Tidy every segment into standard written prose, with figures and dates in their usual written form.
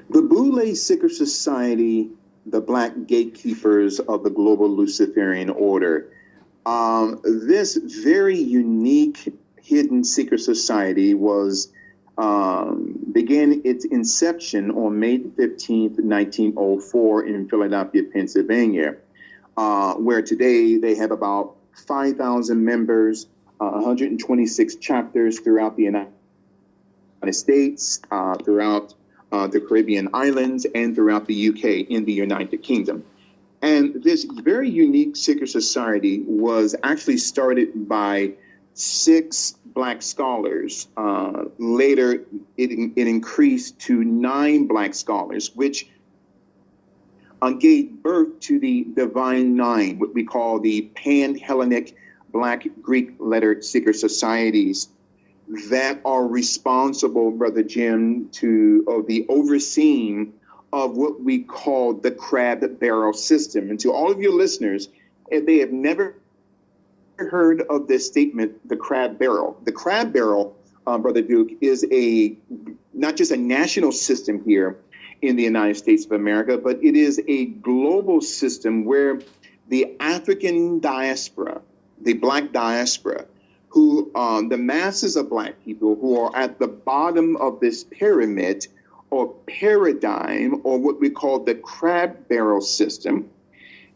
The Boule Secret Society, the Black Gatekeepers of the Global Luciferian Order. This very unique hidden secret society was began its inception on May 15th, 1904 in Philadelphia, Pennsylvania, where today they have about 5,000 members, 126 chapters throughout the United States, throughout the Caribbean islands, and throughout the UK in the United Kingdom. And this very unique secret society was actually started by 6 Black scholars. Later, it increased to 9 Black scholars, which gave birth to the Divine Nine, what we call the Pan-Hellenic Black Greek lettered secret societies that are responsible, Brother Jim, to the overseeing of what we call the crab barrel system. And to all of your listeners, if they have never heard of this statement, the crab barrel, Brother Duke, is not just a national system here in the United States of America, but it is a global system where the African diaspora, the Black diaspora, who the masses of Black people who are at the bottom of this pyramid or paradigm, or what we call the crab barrel system,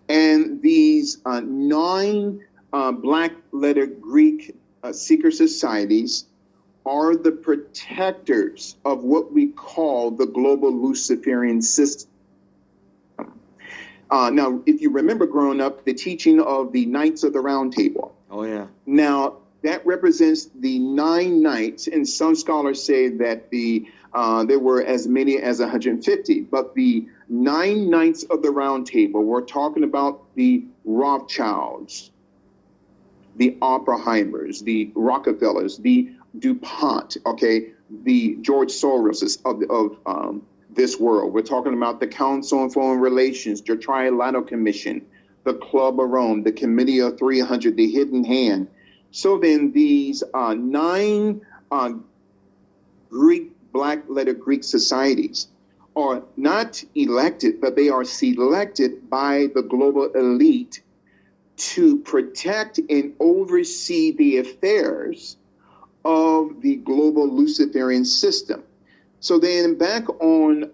and these 9 Black letter Greek secret societies are the protectors of what we call the global Luciferian system. Now, if you remember growing up, the teaching of the Knights of the Round Table. Oh, yeah. Now, that represents the 9 knights, and some scholars say that there were as many as 150, but the 9 knights of the Round Table, we're talking about the Rothschilds, the Oppenheimers, the Rockefellers, the DuPont, okay, the George Soroses of this world. We're talking about the Council on Foreign Relations, the Trilateral Commission, the Club of Rome, the Committee of 300, the Hidden Hand. So then these 9 Greek, Black letter Greek societies are not elected, but they are selected by the global elite to protect and oversee the affairs of the global Luciferian system. So then back on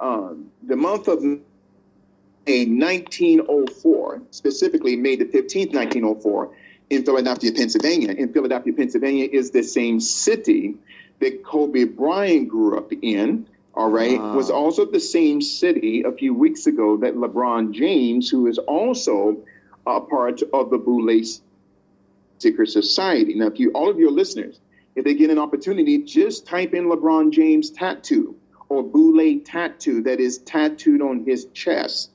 the month of May 1904, specifically May the 15th, 1904, in Philadelphia, Pennsylvania. And Philadelphia, Pennsylvania is the same city that Kobe Bryant grew up in, all right, was also the same city a few weeks ago that LeBron James, who is also a part of the Boule Secret Society. Now, if all of your listeners, if they get an opportunity, just type in LeBron James tattoo or Boule tattoo that is tattooed on his chest.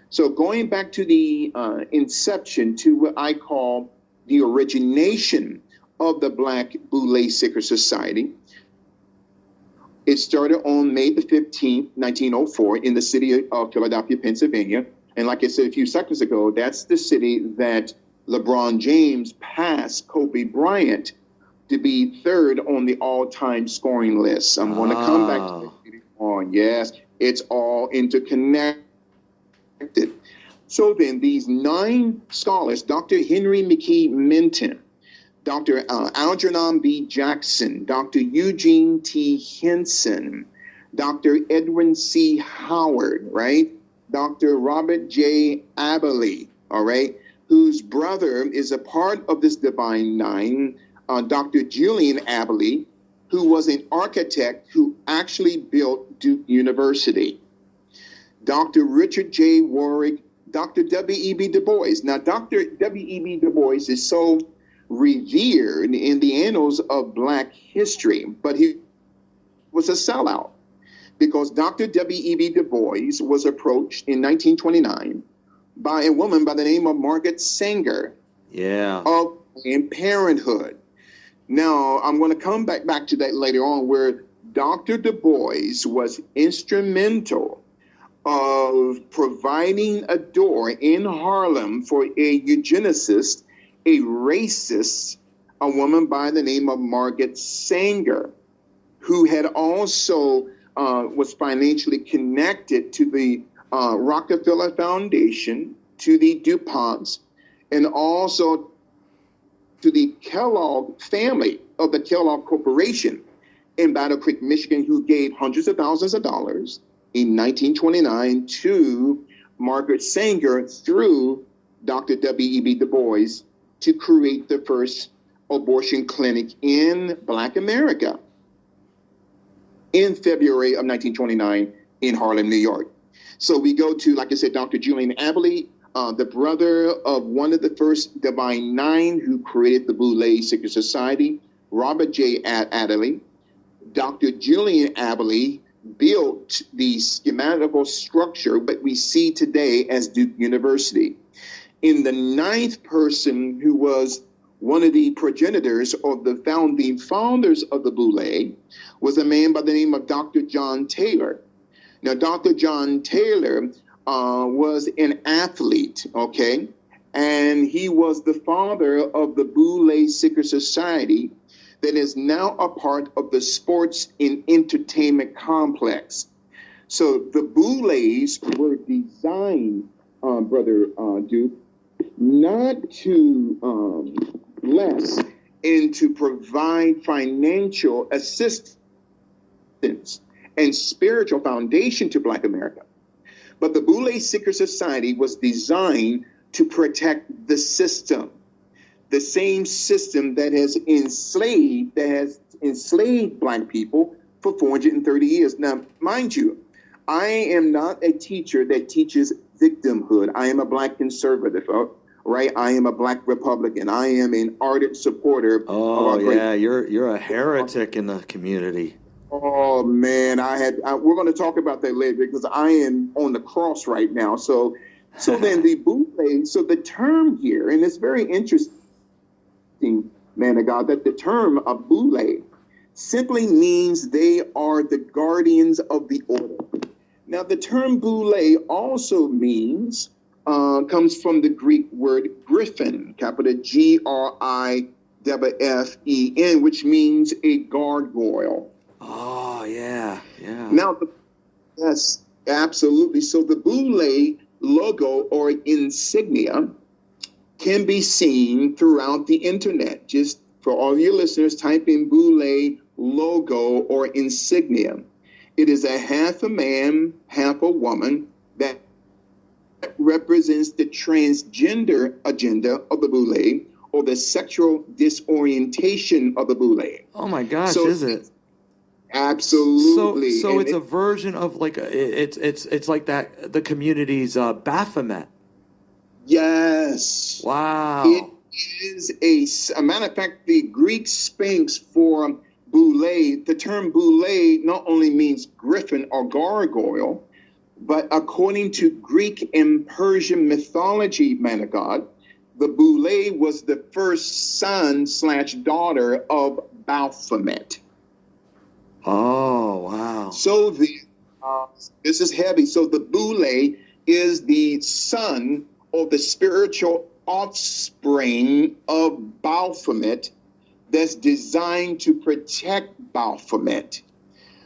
So going back to the inception, to what I call the origination of the Black Boule Secret Society, it started on May the 15th, 1904 in the city of Philadelphia, Pennsylvania. And like I said a few seconds ago, that's the city that LeBron James passed Kobe Bryant to be 3rd on the all-time scoring list. I'm going to come back to that on. Yes, it's all interconnected. So then these 9 scholars, Dr. Henry McKee Minton, Dr. Algernon B. Jackson, Dr. Eugene T. Henson, Dr. Edwin C. Howard, right? Dr. Robert J. Aberley, all right, whose brother is a part of this Divine Nine, Dr. Julian Aberley, who was an architect who actually built Duke University. Dr. Richard J. Warwick, Dr. W.E.B. Du Bois. Now, Dr. W.E.B. Du Bois is so revered in the annals of Black history, but he was a sellout because Dr. W.E.B. Du Bois was approached in 1929 by a woman by the name of Margaret Sanger of Planned Parenthood. Now, I'm going to come back to that later on, where Dr. Du Bois was instrumental of providing a door in Harlem for a eugenicist, a racist, a woman by the name of Margaret Sanger, who had also was financially connected to the Rockefeller Foundation, to the DuPonts, and also to the Kellogg family of the Kellogg Corporation in Battle Creek, Michigan, who gave hundreds of thousands of dollars in 1929 to Margaret Sanger through Dr. W.E.B. Du Bois to create the first abortion clinic in Black America in February of 1929 in Harlem, New York. So we go to, like I said, Dr. Julian Abley, the brother of one of the first Divine Nine who created the Boule Secret Society, Robert J. Adderley. Dr. Julian Abley built the schematical structure that we see today as Duke University. In the ninth person, who was one of the progenitors of the founding fathers of the Boule, was a man by the name of Dr. John Taylor. Now, Dr. John Taylor was an athlete, okay? And he was the father of the Boule Secret Society that is now a part of the Sports and Entertainment Complex. So the Boules were designed, Brother Duke, not to bless and to provide financial assistance and spiritual foundation to Black America. But the Boule Secret Society was designed to protect the system, the same system that has enslaved Black people for 430 years. Now, mind you, I am not a teacher that teaches victimhood. I am a Black conservative, right? I am a Black Republican. I am an ardent supporter of our great... You're a heretic in the community. Oh man, we're going to talk about that later because I am on the cross right now. So then the Boule, so the term here, and it's very interesting, man of God, that the term of Boule simply means they are the guardians of the order. Now, the term Boule also means, comes from the Greek word griffin, capital Griffen, which means a gargoyle. Oh, yeah. Now, yes, absolutely. So the Boule logo or insignia can be seen throughout the internet. Just for all your listeners, type in Boule logo or insignia. It is a half a man, half a woman that represents the transgender agenda of the Boule or the sexual disorientation of the Boule. Oh my gosh, is it? Absolutely. So it's a version of like it's like that the community's Baphomet. Yes. Wow. It is a matter of fact, the Greek Sphinx for Boule, the term Boule not only means griffin or gargoyle, but according to Greek and Persian mythology, man of God, the Boule was the first son/daughter of Baphomet. Oh, wow. So this is heavy. So the Boule is the son or the spiritual offspring of Baphomet that's designed to protect Baphomet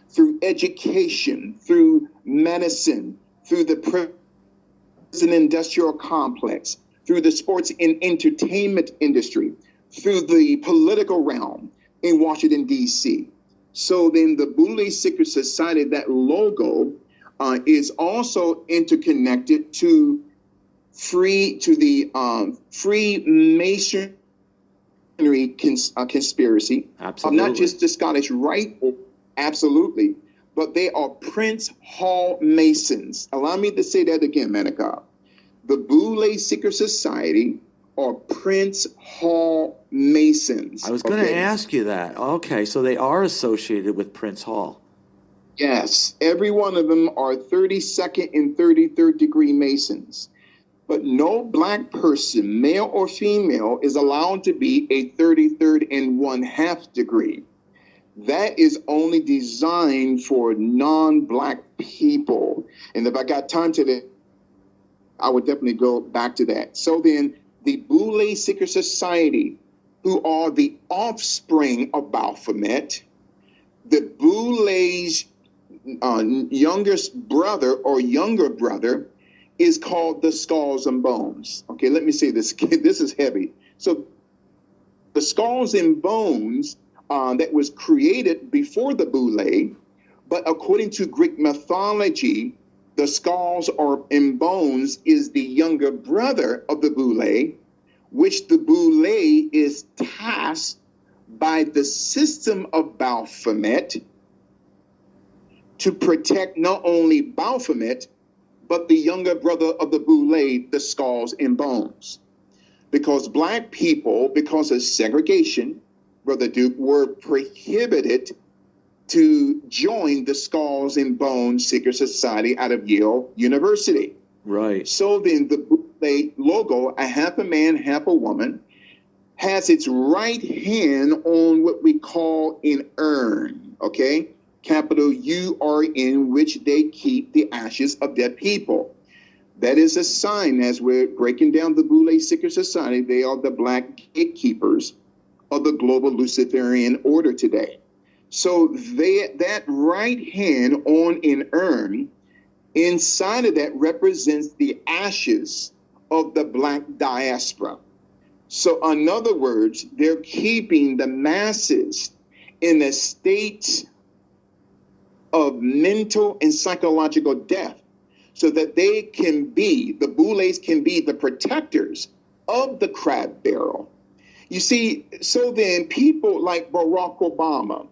through education, through medicine, through the prison industrial complex, through the sports and entertainment industry, through the political realm in Washington, D.C. So then the Boule Secret Society, that logo, is also interconnected to Freemasonry conspiracy. Absolutely. Not just the Scottish Rite, absolutely, but they are Prince Hall Masons. Allow me to say that again, man of God. The Boule Secret Society are Prince Hall Masons. I was going to ask you that. Okay, so they are associated with Prince Hall. Yes, every one of them are 32nd and 33rd degree Masons. But no Black person, male or female, is allowed to be a 33rd and 1/2 degree. That is only designed for non-Black people. And if I got time today, I would definitely go back to that. So then the Boule Secret Society, who are the offspring of Baphomet, the Boules youngest brother or younger brother is called the Skulls and Bones. Okay, let me say this. This is heavy. So the Skulls and Bones that was created before the Boule, but according to Greek mythology, the Skulls and Bones is the younger brother of the Boule, which the Boule is tasked by the system of Baphomet to protect not only Baphomet, but the younger brother of the Boule, the Skulls and Bones. Because black people, because of segregation, Brother Duke, were prohibited to join the Skulls and Bones Secret Society out of Yale University. Right. So then the Boule logo, a half a man, half a woman, has its right hand on what we call an urn, okay? Capital URN, which they keep the ashes of dead people. That is a sign, as we're breaking down the Boule Secret Society, they are the black gatekeepers of the global Luciferian order today. So that right hand on an urn, inside of that represents the ashes of the black diaspora. So in other words, they're keeping the masses in a state of mental and psychological death so that they can be, the Boules can be the protectors of the crab barrel. You see, so then people like Barack Obama,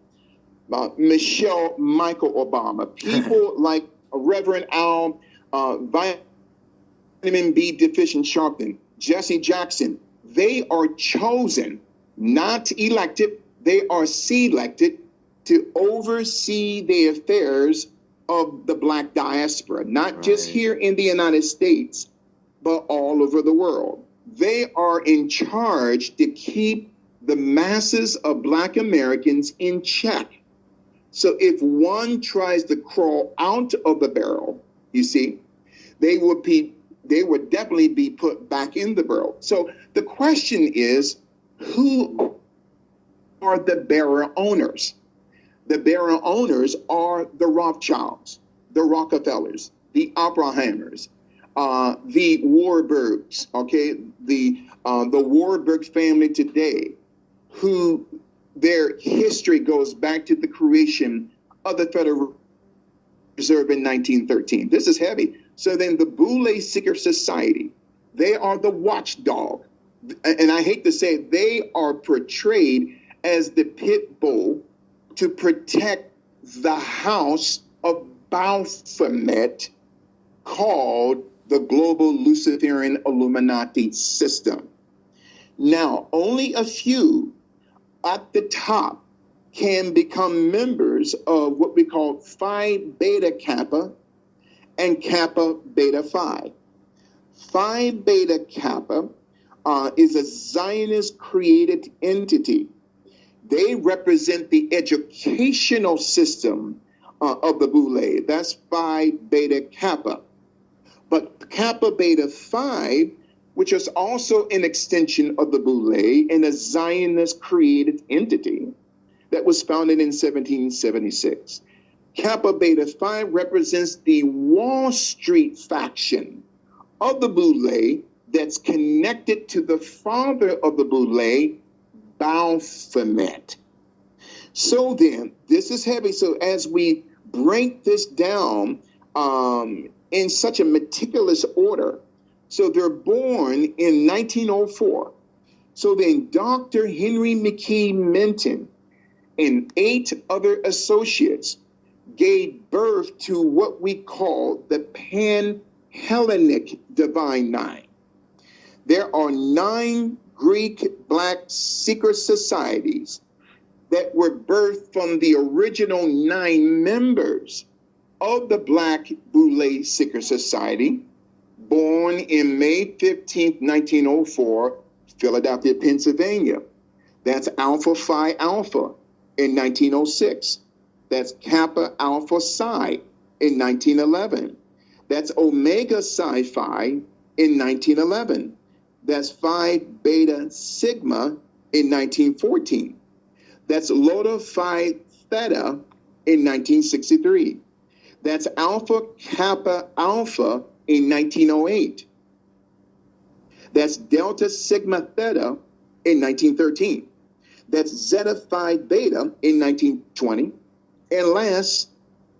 Michael Obama, people like Reverend Al, vitamin B deficient Sharpton, Jesse Jackson, they are chosen, not elected, they are selected to oversee the affairs of the black diaspora, not just here in the United States, but all over the world. They are in charge to keep the masses of black Americans in check. So if one tries to crawl out of the barrel, you see, they would definitely be put back in the barrel. So the question is, who are the barrel owners? The barrel owners are the Rothschilds, the Rockefellers, the Oppenheimers, the Warburgs, okay, the Warburg family today, who their history goes back to the creation of the Federal Reserve in 1913. This is heavy. So then the Boule Secret Society, they are the watchdog. And I hate to say it, they are portrayed as the pit bull to protect the house of Baphomet called the Global Luciferian Illuminati System. Now, only a few at the top can become members of what we call Phi Beta Kappa and Kappa Beta Phi. Phi Beta Kappa is a Zionist created entity. They represent the educational system of the Boule. That's Phi Beta Kappa. But Kappa Beta Phi, which is also an extension of the Boule and a Zionist created entity that was founded in 1776. Kappa Beta Phi represents the Wall Street faction of the Boule that's connected to the father of the Boule, Baphomet. So then, this is heavy. So as we break this down in such a meticulous order, so they're born in 1904. So then Dr. Henry McKee Minton and 8 other associates gave birth to what we call the Pan-Hellenic Divine Nine. There are 9 Greek black secret societies that were birthed from the original 9 members of the Black Boule Secret Society, born in May 15th, 1904, Philadelphia, Pennsylvania. That's Alpha Phi Alpha in 1906. That's Kappa Alpha Psi in 1911. That's Omega Psi Phi in 1911. That's Phi Beta Sigma in 1914. That's Lambda Phi Theta in 1963. That's Alpha Kappa Alpha in 1908. That's Delta Sigma Theta in 1913. That's Zeta Phi Beta in 1920. And last,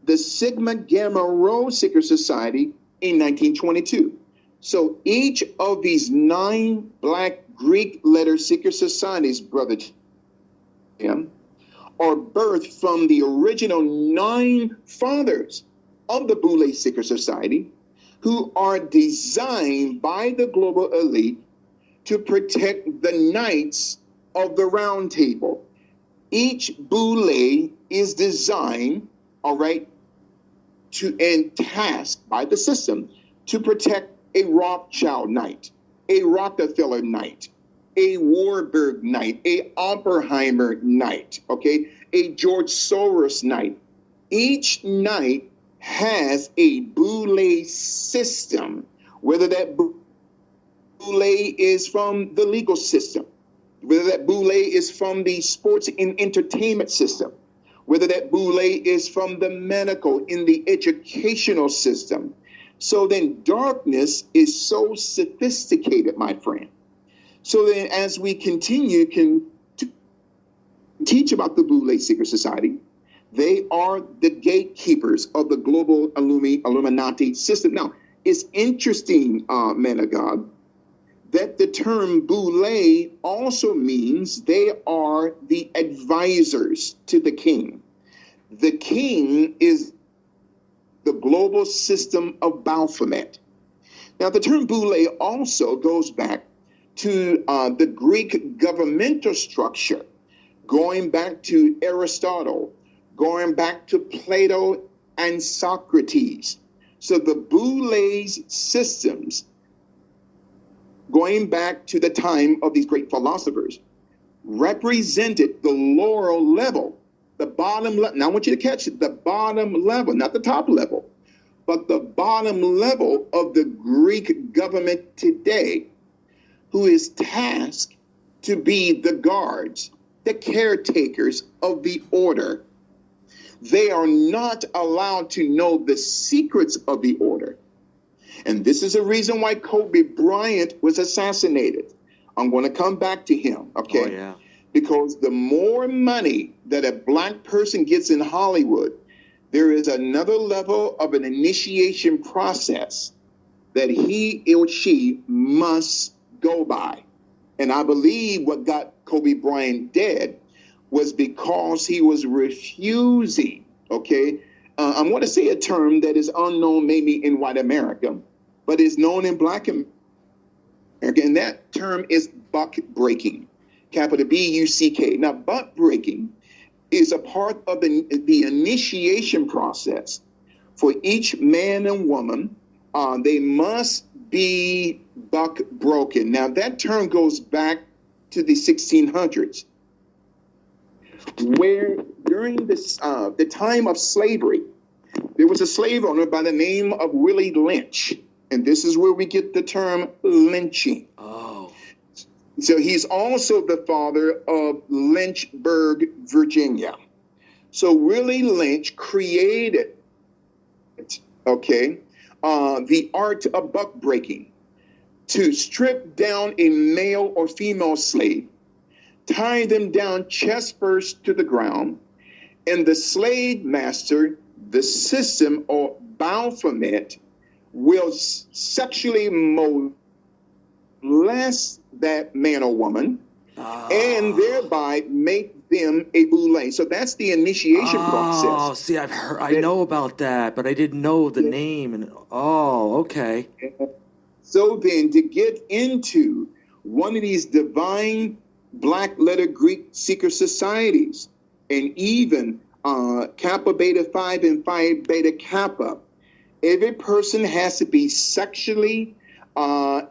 the Sigma Gamma Rho Secret Society in 1922. So each of these 9 Black Greek letter secret societies, Brother Jim, are birthed from the original 9 fathers of the Boule Secret Society, who are designed by the global elite to protect the Knights of the Round Table. Each Boule is designed, all right, and tasked by the system to protect a Rothschild Knight, a Rockefeller Knight, a Warburg Knight, a Oppenheimer Knight, okay, a George Soros Knight. Each Knight has a Boule system, whether that Boule is from the legal system, whether that Boule is from the sports and entertainment system, whether that Boule is from the medical in the educational system. So then darkness is so sophisticated, my friend. So then as we continue to teach about the Boule Secret Society, they are the gatekeepers of the global Illuminati system. Now, it's interesting, man of God, that the term Boule also means they are the advisors to the king. The king is the global system of Baphomet. Now, the term Boule also goes back to the Greek governmental structure, going back to Aristotle, going back to Plato and Socrates. So the Boule's systems, going back to the time of these great philosophers, represented the lower level, the bottom level. Now I want you to catch it, the bottom level, not the top level, but the bottom level of the Greek government today, who is tasked to be the guards, the caretakers of the order. They are not allowed to know the secrets of the order. And this is the reason why Kobe Bryant was assassinated. I'm going to come back to him, okay? Oh, yeah. Because the more money that a Black person gets in Hollywood, there is another level of an initiation process that he or she must go by. And I believe what got Kobe Bryant dead was because he was refusing, okay? I'm going to say a term that is unknown maybe in white America, but is known in Black America. And that term is buck breaking, capital B-U-C-K. Now, buck breaking is a part of the initiation process for each man and woman. They must be buck broken. Now, that term goes back to the 1600s, where during this, the time of slavery, there was a slave owner by the name of Willie Lynch. And this is where we get the term lynching. Oh. So he's also the father of Lynchburg, Virginia. So Willie Lynch created, okay, the art of buck breaking, to strip down a male or female slave, tie them down chest first to the ground, and the slave master, the system or Baphomet, will sexually molest that man or woman, and thereby make them a Boule. So that's the initiation process. Oh, see, I know about that, but I didn't know the name. And okay. So then, to get into one of these divine Black letter Greek secret societies, and even Kappa Beta 5 and Phi Beta Kappa, every person has to be sexually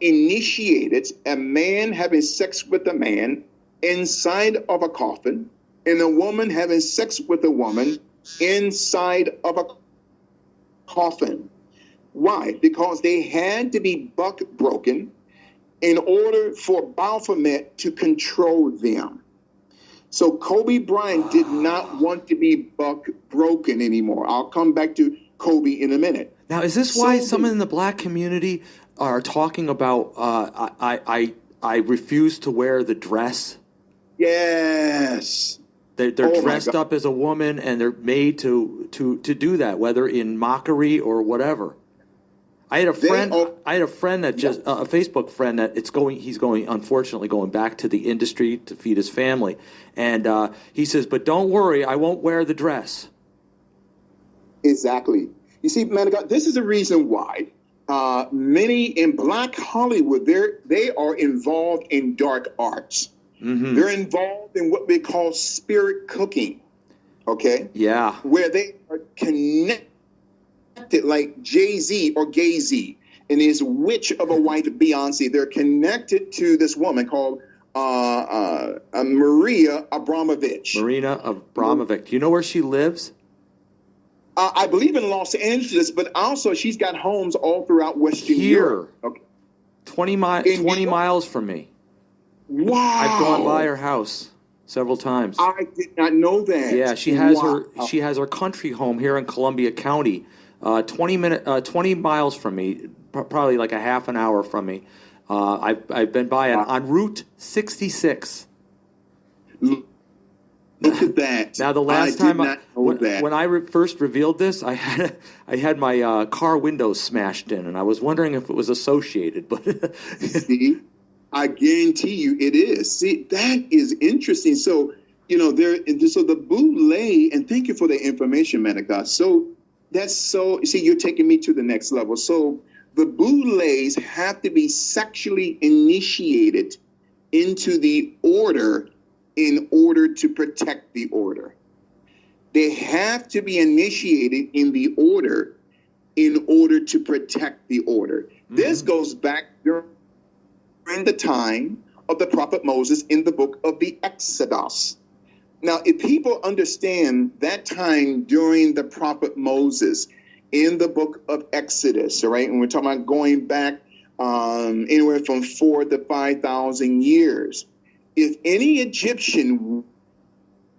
initiated, a man having sex with a man inside of a coffin, and a woman having sex with a woman inside of a coffin. Why? Because they had to be buck broken in order for Baphomet to control them. So Kobe Bryant did not want to be buck broken anymore. I'll come back to Kobe in a minute. Now, is this why some in the black community are talking about I refuse to wear the dress? Yes. They're dressed up as a woman, and they're made to do that, whether in mockery or whatever. I had a friend. I had a friend that just a Facebook friend that he's going unfortunately going back to the industry to feed his family, and he says, "But don't worry, I won't wear the dress." Exactly. You see, man of God, this is the reason why many in Black Hollywood they are involved in dark arts. Mm-hmm. They're involved in what we call spirit cooking. Okay. Yeah. Where they are connected, like Jay-Z or Gay-Z and his witch of a wife, Beyonce. They're connected to this woman called Maria Abramovich. Marina Abramovic. Do you know where she lives? I believe in Los Angeles, but also she's got homes all throughout Western Europe. Okay. 20 miles from me. Wow. I've gone by her house several times. I did not know that. Yeah, she has her country home here in Columbia County, 20 miles from me, probably like a half an hour from me. I've been by it on Route 66. Look at that. Now, the last time when I first revealed this, I had my car windows smashed in, and I was wondering if it was associated. But see, I guarantee you it is. See, that is interesting. So, so the Boule, and thank you for the information, man of God. So see, you're taking me to the next level. So the Boules have to be sexually initiated into the order in order to protect the order. They have to be initiated in the order in order to protect the order. Mm-hmm. This goes back during the time of the prophet Moses in the book of the Exodus. Now, if people understand that time during the prophet Moses in the book of Exodus, all right, and we're talking about going back anywhere from 4,000 to 5,000 years, if any Egyptian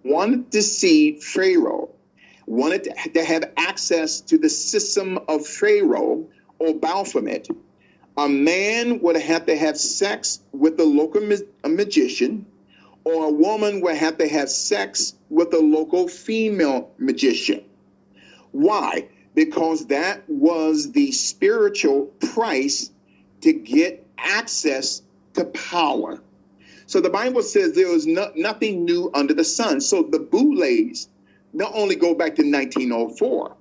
wanted to see Pharaoh, wanted to have access to the system of Pharaoh or Baphomet, a man would have to have sex with a local magician, or a woman would have to have sex with a local female magician. Why? Because that was the spiritual price to get access to power. So the Bible says there was nothing new under the sun. So the Boules not only go back to 1904,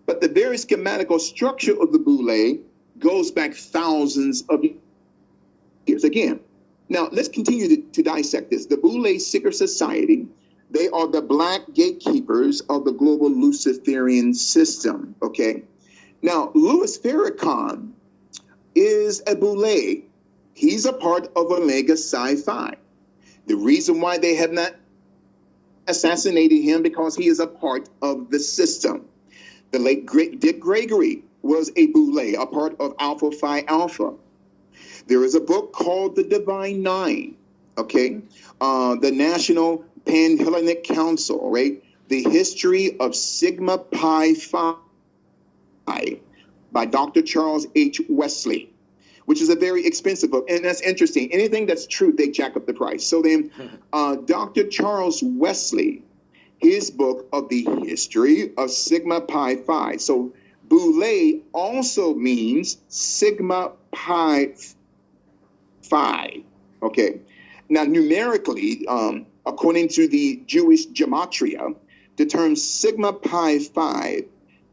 but the very schematical structure of the Boule goes back thousands of years. Again, now let's continue to dissect this. The Boule Secret Society, they are the black gatekeepers of the global Luciferian system, okay? Now, Louis Farrakhan is a Boule. He's a part of Omega Psi-Phi. The reason why they have not assassinated him because he is a part of the system. The late great Dick Gregory was a Boule, a part of Alpha Phi Alpha. There is a book called The Divine Nine, okay? The National Pan-Hellenic Council, right? The History of Sigma Pi Phi by Dr. Charles H. Wesley, which is a very expensive book. And that's interesting. Anything that's true, they jack up the price. So then Dr. Charles Wesley, his book of the History of Sigma Pi Phi. So Boule also means Sigma Pi Phi. Okay. Now, numerically, according to the Jewish gematria, the term Sigma Pi Phi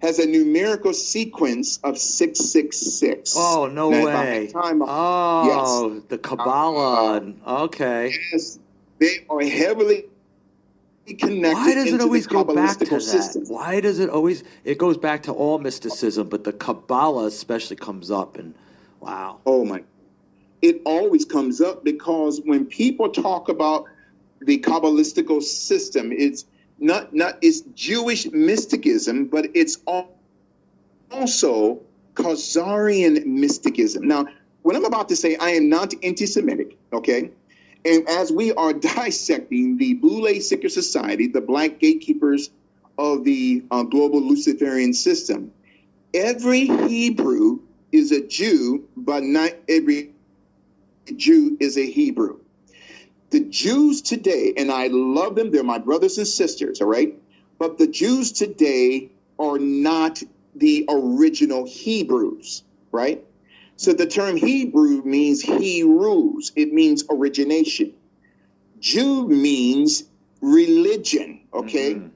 has a numerical sequence of 666. Oh, no way. Yes. The Kabbalah. Okay. Yes, they are heavily connected. Why does it always go back to that? System. Why does it always, it goes back to all mysticism, but the Kabbalah especially comes up, and wow. Oh my, it always comes up because when people talk about the Kabbalistical system, it's not it's Jewish mysticism, but it's also Khazarian mysticism. Now, what I'm about to say, I am not anti-Semitic, okay? And as we are dissecting the Boule Secret Society, the black gatekeepers of the global Luciferian system. Every Hebrew is a Jew, but not every Jew is a Hebrew. The Jews today, and I love them, they're my brothers and sisters, all right? But the Jews today are not the original Hebrews, right? So the term Hebrew means he rules. It means origination. Jew means religion, okay? Mm-hmm.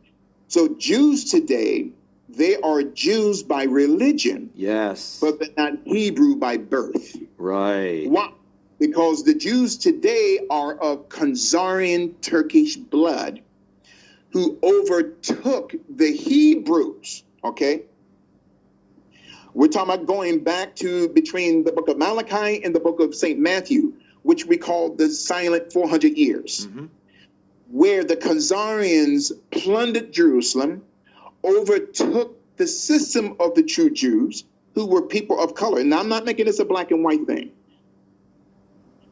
So Jews today, they are Jews by religion. Yes. But they're not Hebrew by birth. Right. Why? Because the Jews today are of Khazarian Turkish blood who overtook the Hebrews, okay? We're talking about going back to between the book of Malachi and the book of St. Matthew, which we call the silent 400 years, mm-hmm. where the Khazarians plundered Jerusalem, overtook the system of the true Jews, who were people of color. Now, I'm not making this a black and white thing.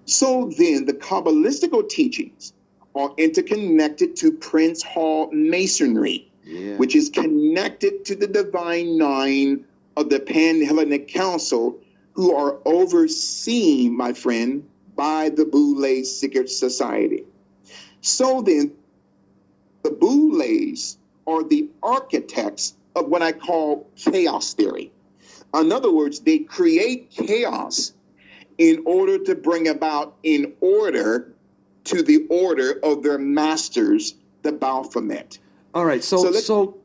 So then the Kabbalistical teachings are interconnected to Prince Hall Masonry, which is connected to the Divine Nine of the Pan-Hellenic Council, who are overseen, my friend, by the Boule Secret Society. So then the Boules are the architects of what I call chaos theory. In other words, they create chaos in order to bring about in order to the order of their masters, the Baphomet. All right, so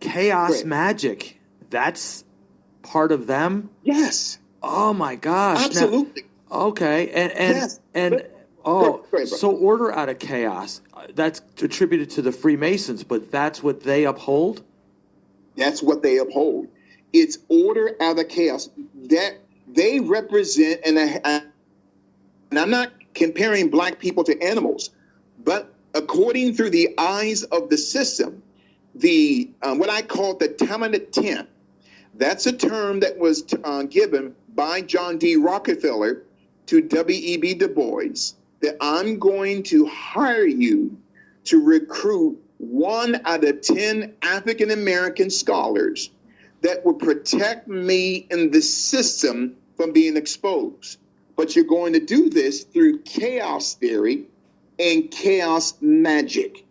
chaos magic, that's part of them? Yes. Oh my gosh. Absolutely. Now, okay, so order out of chaos, that's attributed to the Freemasons, but that's what they uphold? That's what they uphold. It's order out of chaos. That they represent, and I'm not comparing black people to animals, but according through the eyes of the system, the what I call the talented 10, that's a term that was given by John D. Rockefeller to W.E.B. Du Bois, that I'm going to hire you to recruit 1 out of 10 African American scholars that will protect me in the system from being exposed. But you're going to do this through chaos theory and chaos magic.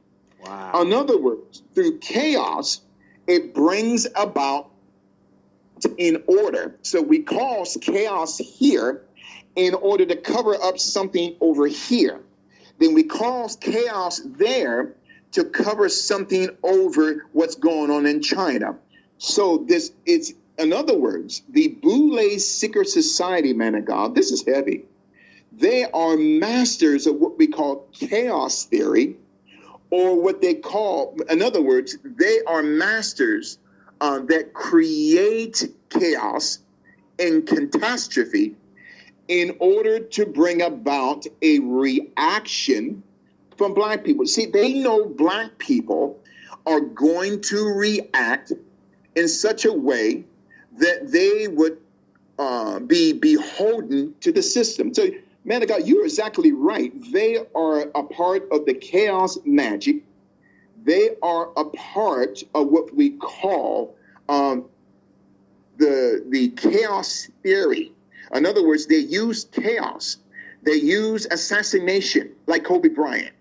Wow. In other words, through chaos, it brings about in order. So we cause chaos here in order to cover up something over here. Then we cause chaos there to cover something over what's going on in China. So in other words, the Boule Secret Society, man of God, this is heavy. They are masters of what we call chaos theory, or what they call, in other words, they are masters that create chaos and catastrophe in order to bring about a reaction from black people. See, they know black people are going to react in such a way that they would be beholden to the system. So, man of God, you're exactly right. They are a part of the chaos magic. They are a part of what we call the chaos theory. In other words, they use chaos. They use assassination, like Kobe Bryant.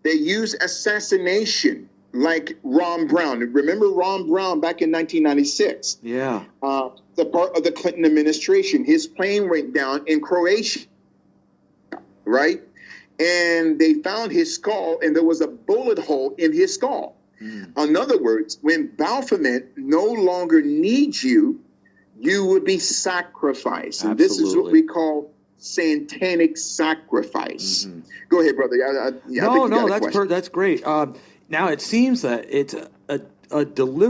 They use assassination, like Ron Brown. Remember Ron Brown back in 1996? Yeah. The part of the Clinton administration. His plane went down in Croatia, right? And they found his skull, and there was a bullet hole in his skull. In other words, when Baphomet no longer needs you, you would be sacrificed. And this is what we call satanic sacrifice. Mm-hmm. Go ahead, brother. That's great. Now it seems that it's a deliberate